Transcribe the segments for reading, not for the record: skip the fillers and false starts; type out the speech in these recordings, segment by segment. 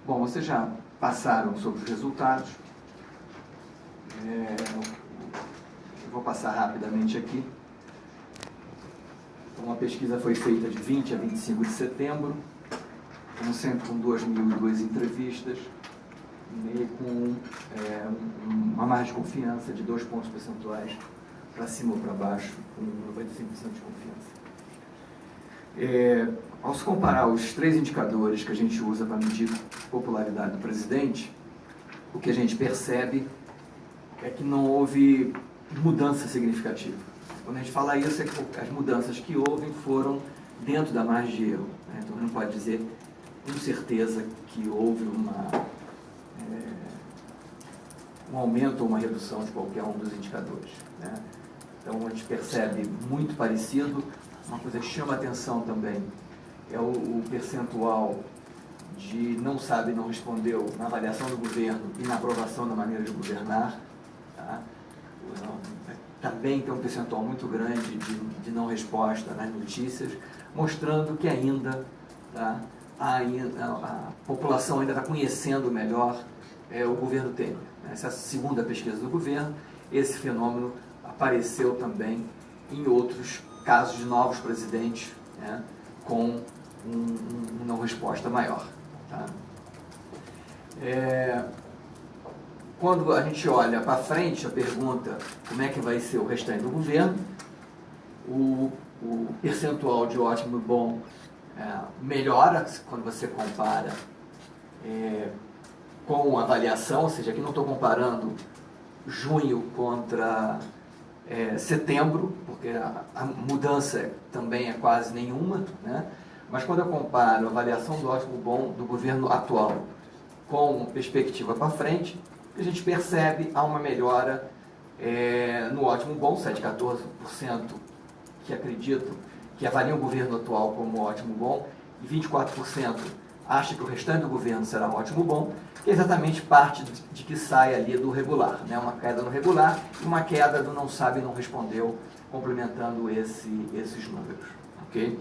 Bom, vocês já passaram sobre os resultados. Eu vou passar rapidamente aqui. Então, a pesquisa foi feita de 20 a 25 de setembro, como sempre com 2.002 entrevistas, e com uma margem de confiança de 2 pontos percentuais para cima ou para baixo, com 95% de confiança. Ao se comparar os 3 indicadores que a gente usa para medir a popularidade do presidente, o que a gente percebe é que não houve mudança significativa. Quando a gente fala isso, é que as mudanças que houve foram dentro da margem de erro. Então, a gente não pode dizer com certeza que houve um aumento ou uma redução de qualquer um dos indicadores. Então, a gente percebe muito parecido. Uma coisa que chama atenção também é o percentual de não sabe, não respondeu na avaliação do governo e na aprovação da maneira de governar. Também tem um percentual muito grande de não resposta nas notícias, mostrando que ainda a população ainda está conhecendo melhor o governo Temer. Essa é a segunda pesquisa do governo. Esse fenômeno apareceu também em outros casos de novos presidentes, com uma não resposta maior. Quando a gente olha para frente, a pergunta como é que vai ser o restante do governo, o percentual de ótimo e bom melhora quando você compara com a avaliação, ou seja, aqui não estou comparando junho contra setembro, porque a mudança também é quase nenhuma, mas quando eu comparo a avaliação do ótimo e bom do governo atual com perspectiva para frente, a gente percebe há uma melhora no ótimo bom, 7,14% que acreditam que avaliam o governo atual como ótimo bom, e 24% acha que o restante do governo será ótimo bom, que é exatamente parte de que sai ali do regular, uma queda no regular e uma queda do não sabe e não respondeu, complementando esses números. Okay?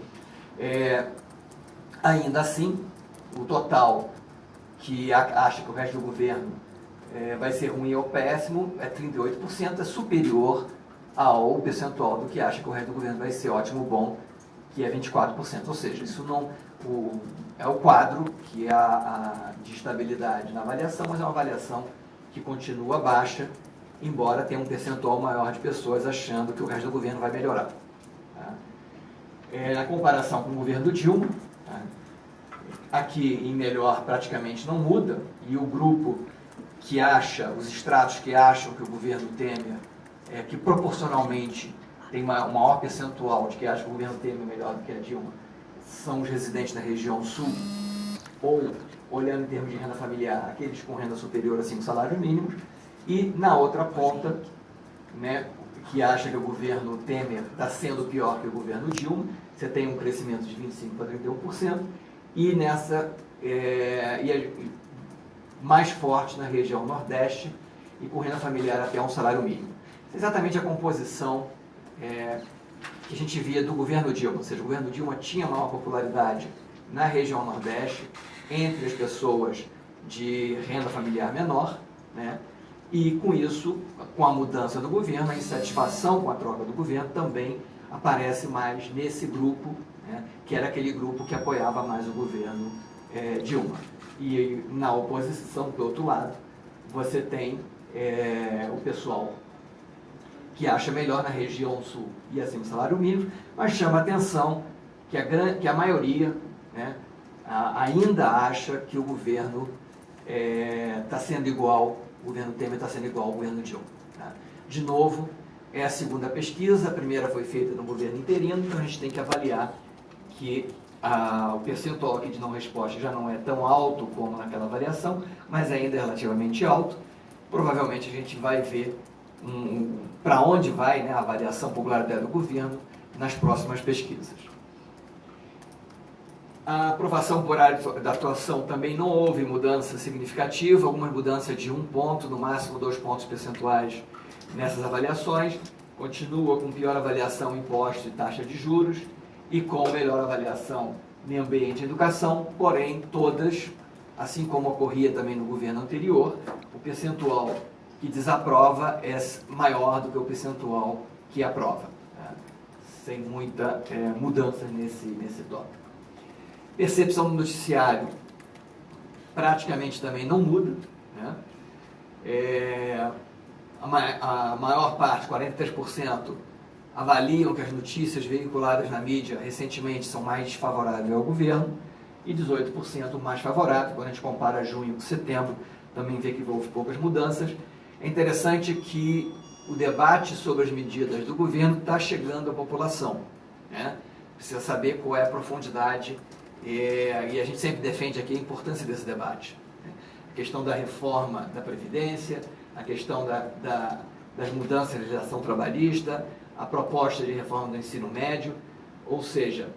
Ainda assim, o total que acha que o resto do governo vai ser ruim ou péssimo é 38%, é superior ao percentual do que acha que o resto do governo vai ser ótimo ou bom, que é 24%. Ou seja, isso não é o quadro que é de estabilidade na avaliação, mas é uma avaliação que continua baixa, embora tenha um percentual maior de pessoas achando que o resto do governo vai melhorar. Na comparação com o governo Dilma, aqui em melhor praticamente não muda, e o grupo que acha, os estratos que acham que o governo Temer, que proporcionalmente tem um maior percentual de que acham que o governo Temer é melhor do que a Dilma, são os residentes da região sul, ou, olhando em termos de renda familiar, aqueles com renda superior a 5 salários mínimos, e na outra ponta, que acha que o governo Temer está sendo pior que o governo Dilma, você tem um crescimento de 25% para 31%, e mais forte na região Nordeste e com renda familiar até um salário mínimo. Exatamente a composição que a gente via do governo Dilma, ou seja, o governo Dilma tinha maior popularidade na região Nordeste, entre as pessoas de renda familiar menor, e com isso, com a mudança do governo, a insatisfação com a troca do governo também aparece mais nesse grupo, que era aquele grupo que apoiava mais o governo Dilma. E na oposição, do outro lado, você tem o pessoal que acha melhor na região sul e acima do salário mínimo, mas chama a atenção que a maioria ainda acha que o governo está sendo igual, o governo Temer está sendo igual ao governo Dilma. De novo, é a segunda pesquisa, a primeira foi feita no governo interino, então a gente tem que avaliar que o percentual aqui de não resposta já não é tão alto como naquela avaliação, mas ainda é relativamente alto. Provavelmente a gente vai ver para onde vai a avaliação popularidade do governo nas próximas pesquisas. A aprovação por área da atuação também não houve mudança significativa, algumas mudanças de 1 ponto, no máximo 2 pontos percentuais nessas avaliações, continua com pior avaliação em impostos e taxa de juros, e com melhor avaliação meio ambiente e educação, porém todas assim como ocorria também no governo anterior, o percentual que desaprova é maior do que o percentual que aprova, né? Sem muita mudança nesse tópico. Percepção do noticiário praticamente também não muda, né? A maior parte, 43%, avaliam que as notícias veiculadas na mídia recentemente são mais desfavoráveis ao governo e 18% mais favoráveis. Quando a gente compara junho com setembro, também vê que houve poucas mudanças. É interessante que o debate sobre as medidas do governo está chegando à população, né? Precisa saber qual é a profundidade e a gente sempre defende aqui a importância desse debate, né? A questão da reforma da Previdência, a questão das mudanças na legislação trabalhista, a proposta de reforma do ensino médio, ou seja,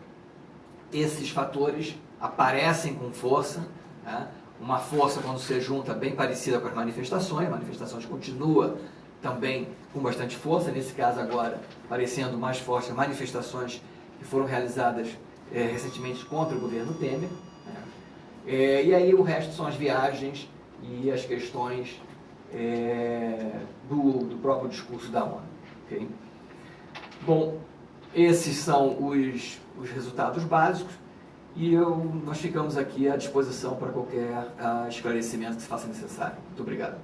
esses fatores aparecem com força, né? Uma força quando se junta bem parecida com as manifestações continuam também com bastante força, nesse caso agora parecendo mais forte as manifestações que foram realizadas recentemente contra o governo Temer, né? E aí o resto são as viagens e as questões do próprio discurso da ONU. Okay? Bom, esses são os resultados básicos e nós ficamos aqui à disposição para qualquer esclarecimento que se faça necessário. Muito obrigado.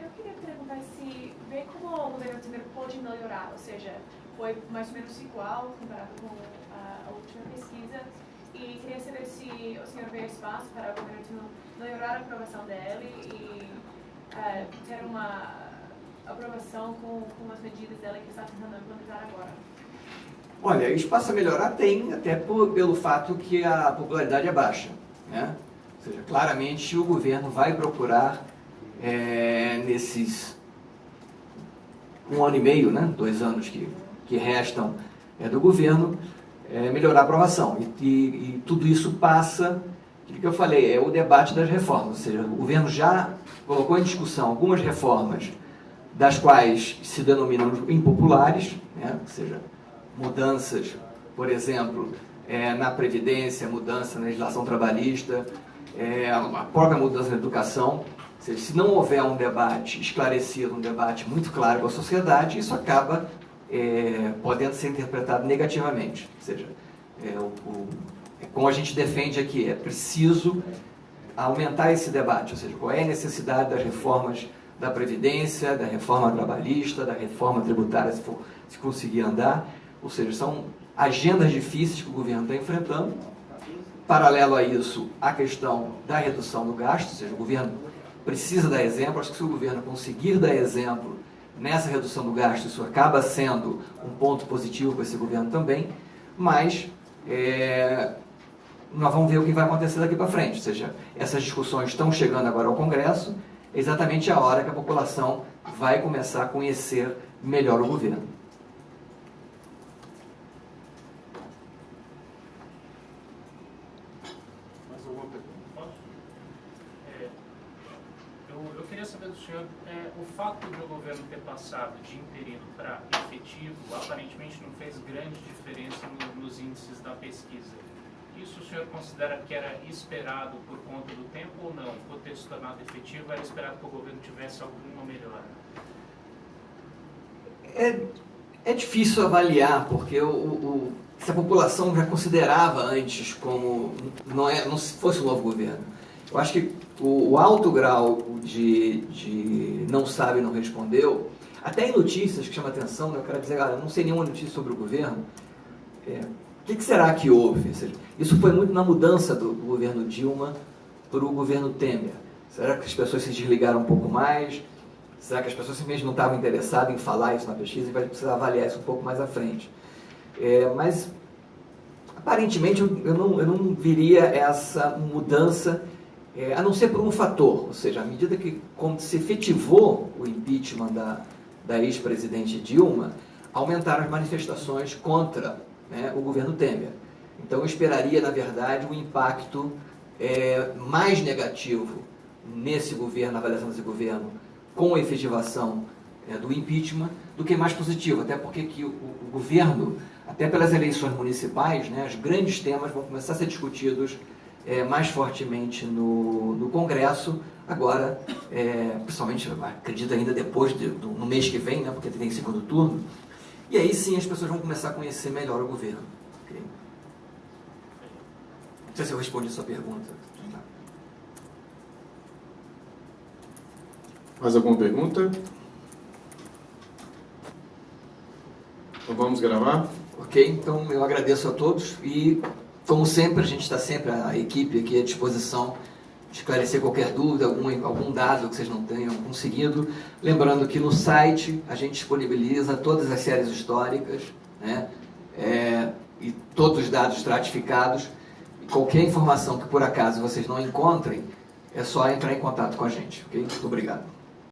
Eu queria perguntar se vê como o governo Temer pode melhorar, ou seja, foi mais ou menos igual comparado com a última pesquisa, e queria saber se o senhor vê espaço para o governo Temer melhorar a aprovação dele e ter uma aprovação com as medidas dele que está tentando implementar agora. Olha, espaço a melhorar tem, até pelo fato que a popularidade é baixa, né? Ou seja, claramente o governo vai procurar, nesses 1 ano e meio, né, 2 anos que restam do governo, melhorar a aprovação. E tudo isso passa, o que eu falei, é o debate das reformas. Ou seja, o governo já colocou em discussão algumas reformas das quais se denominam impopulares, né? Ou seja, mudanças, por exemplo, na Previdência, mudança na legislação trabalhista, a própria mudança na educação. Ou seja, se não houver um debate esclarecido, um debate muito claro com a sociedade, isso acaba podendo ser interpretado negativamente. Ou seja, como a gente defende aqui, é preciso aumentar esse debate, ou seja, qual é a necessidade das reformas da Previdência, da reforma trabalhista, da reforma tributária, se conseguir andar. Ou seja, são agendas difíceis que o governo está enfrentando. Paralelo a isso, a questão da redução do gasto, ou seja, o governo precisa dar exemplo. Acho que se o governo conseguir dar exemplo nessa redução do gasto, isso acaba sendo um ponto positivo para esse governo também, mas nós vamos ver o que vai acontecer daqui para frente. Ou seja, essas discussões estão chegando agora ao Congresso, é exatamente a hora que a população vai começar a conhecer melhor o governo. Mais alguma pergunta? Pode? Eu queria saber do senhor, o fato de o governo ter passado de interino para efetivo, aparentemente não fez grande diferença nos índices da pesquisa. Isso o senhor considera que era esperado por conta do tempo ou não? Por ter se tornado efetivo, era esperado que o governo tivesse alguma melhora? É difícil avaliar, porque se a população já considerava antes como não se fosse um novo governo. Eu acho que o alto grau de não sabe e não respondeu, até em notícias que chama atenção, né? Eu quero dizer, eu não sei nenhuma notícia sobre o governo, o que será que houve? Ou seja, isso foi muito na mudança do governo Dilma para o governo Temer. Será que as pessoas se desligaram um pouco mais? Será que as pessoas simplesmente não estavam interessadas em falar isso na pesquisa e vai precisar avaliar isso um pouco mais à frente? Mas, aparentemente, eu não viria essa mudança, a não ser por um fator. Ou seja, à medida que quando se efetivou o impeachment da ex-presidente Dilma, aumentaram as manifestações contra, né, o governo Temer. Então, eu esperaria, na verdade, um impacto mais negativo nesse governo, na avaliação desse governo, com a efetivação do impeachment, do que mais positivo, até porque que o governo, até pelas eleições municipais, né, os grandes temas vão começar a ser discutidos mais fortemente no Congresso, agora, principalmente, acredito ainda depois, no mês que vem, né, porque tem segundo turno, e aí sim as pessoas vão começar a conhecer melhor o governo. Okay? Não sei se eu respondi a sua pergunta. Mais alguma pergunta? Então vamos gravar? Ok, então eu agradeço a todos e, como sempre, a gente está sempre, a equipe aqui à disposição de esclarecer qualquer dúvida, algum dado que vocês não tenham conseguido. Lembrando que no site a gente disponibiliza todas as séries históricas, né, e todos os dados estratificados. E qualquer informação que por acaso vocês não encontrem, é só entrar em contato com a gente. Ok? Muito obrigado.